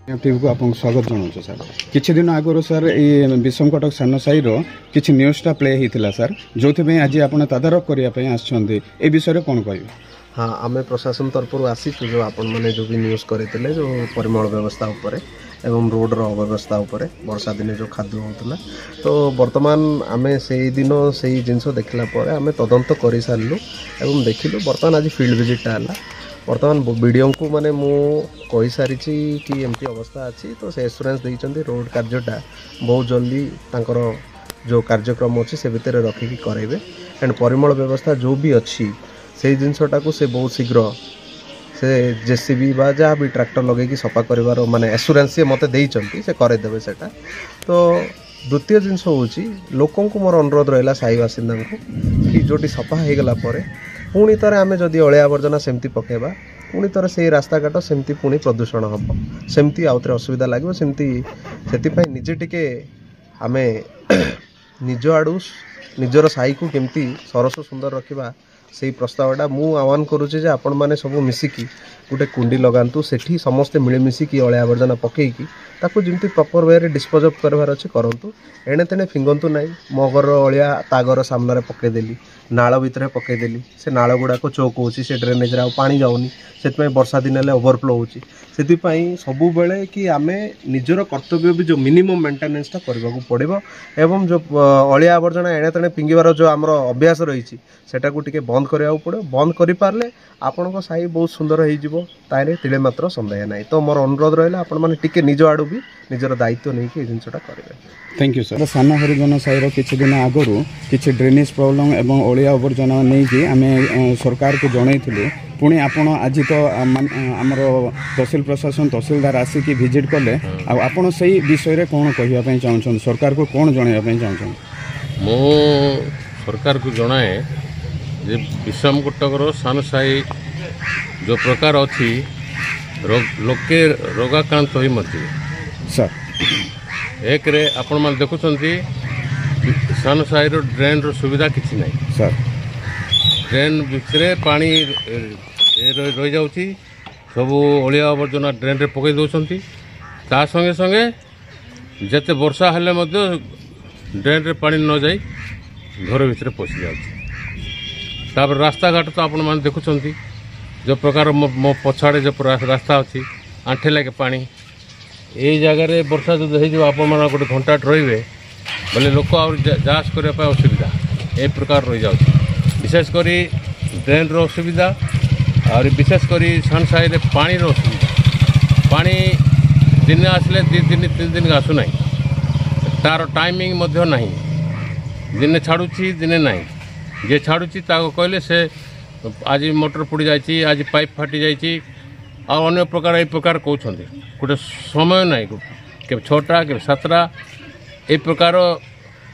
TV को आपको स्वागत जनाऊँ सर किछि दिन आगु सर ये विषम कटक सान साई किछि न्यूज़टा प्ले होता सर जो आज आप तदारख करने आसछन्ते ए विषय कौन कह हाँ आम प्रशासन तरफ आसीचु जो आपण मैंने जो भी न्यूज़ करते जो परिमल व्यवस्था उपरे एवं रोडर अव्यवस्था उपरे वर्षा दिन जो खाद्य होता तो बर्तमान आम से दिन से जिनस देखला आम तदंत कर सारू एवं देखिलु बर्तमान आज फील्ड विजिटा है बर्तमान वीडियो को माने मु कही सारी कि एमती अवस्था अच्छी तो से एश्योरेंस देइचंदी रोड कार्यटा बहुत जल्दी तांकर जो कार्यक्रम अच्छी से भितर रखिकी करेंगे एंड परिमल व्यवस्था जो भी अच्छी से जिनसटा को से बहुत शीघ्र से जेसीबी बा जहाँ भी ट्रैक्टर लगे सफा कर माने एश्योरेंस से मत देइचंती से करेदेवे सेटा तो द्वितीय जिनस हूँ लोकों को मोर अनुरोध रहा साई बासिंदा को कि जोटी सफा हो गला पुणी थे आम जदि अलिया आवर्जना सेमती पकेबा पुणी थे से रास्ता घाट सेमती पुणी प्रदूषण हम सेमती आउ थे असुविधा लगे सेमती से निजे टिके आम निज आड़ू निजर साई को केमती सरस सुंदर रखा से प्रस्तावटा मु आह्वान करुचे जे आपण माने सब मिसिकी गोटे कुंडी लगातु सेठी समस्ते मिलमिशिकी अलिया आवर्जना पकईकी ताकू जमी प्रपर वे डिस्पोज अफ करार अच्छे करूँ एणे तेणे फिंगंतु ना मो घर अलिया ता घर सामने पकईदेली नाल भितर पकईदेली से नाल गुड़ाक चौक हो ड्रेनेज रे पा जाऊनी से वर्षा दिन ओवरफ्लो होची सब बेले कि आम निजर कर्तव्य भी जो मिनिमम मेंटेनेंसटा करने को पड़ो एवं जो अलिया आवर्जना एणे तेणे फिंगिबार जो आमर अभ्यास रही सेटा को टिके बंद करने पड़ो बंद कर पारे आपण साई बहुत सुंदर हो तिले मात्र संदेह ना तो मोर अनुरोध रहा आपण मैंने टिके निज आड़ू भी निजर दायित्व नहीं कि जिनटा करेंगे। थैंक यू सर सान हरिजन साईर किछि दिन आगु किछि ड्रेनेज प्रॉब्लम एवं अलिया आवर्जना नहीं कि आम सरकार को जनइथिलु पुणी आपण आज तो आमर तहसील प्रशासन तहसीलदार आसिक विजिट कले आपण से विषय कौन कहवाई चाहूँ सरकार को कौन जनवाई चाहूँ मो सरकार को जनाए जे विषम कटकर सान साई जो प्रकार अच्छी लोके रोगाक्रांत हो मरते सर एक रे आपण मान देखुछंती सान साई रो ड्रेन रो सुविधा किछि नै सर ड्रेन भितरे पानी रही जाउची सब अलिया आवर्जना ड्रेन रे पकई दउछंती ता संगे संगे जते वर्षा हेले मध्य ड्रेन रे पानी न जाई घर भितरे पसि जाउची तापर रास्ता घाट तो आपण मान देखुछंती जो प्रकार मो पछाड़े जो रास्ता अच्छी आंठे लगे पानी यही जगार वर्षा जो आप गोटे घंटा रे बोले लोक जांच करने असुविधा ए प्रकार रही जाए विशेषकर ड्रेन रो असुविधा और विशेषकर सान साई पानी रो असुविधा पानी दिन आसले 2 दिन 3 दिन आसुना तार टाइमिंग ना दिन छाड़ुची दिन ना जे छाड़ुची कहले से आज मोटर पुड़ी जाइए आज पाइप फाटी जाइए और अन्य प्रकार ये प्रकार कहते गोटे समय ना के 6टा के 7टा ये प्रकार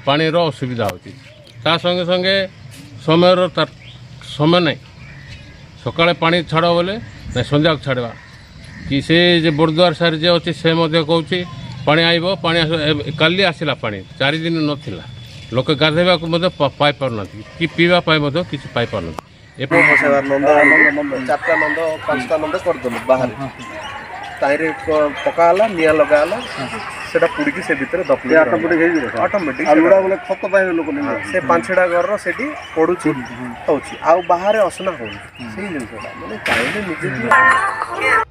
पानी रो असुविधा होता संगे संगे समय ना सकाଳେ पानी छाड़ बोले ना संध्या छाड़ा कि से बड़द्वार साइड जे अच्छे से कहूँ पानी आइब पानी काली आसला पानी 4 दिन नाला लोक गाधेवा पाई पारना कि पीवा कि पाई पारना नंद 4टा नंद 5टा नंद करदेलु बाहर ताइरे पकाला निया लगाला सेटा पुड़ी से भीतर दपली ऑटोमेटिक अलुड़ा बोले खत पाए लोक से 5टा घर रो सेठी पडुची होची आ बाहर असना हो सेही जिनसटा माने चाइले निजे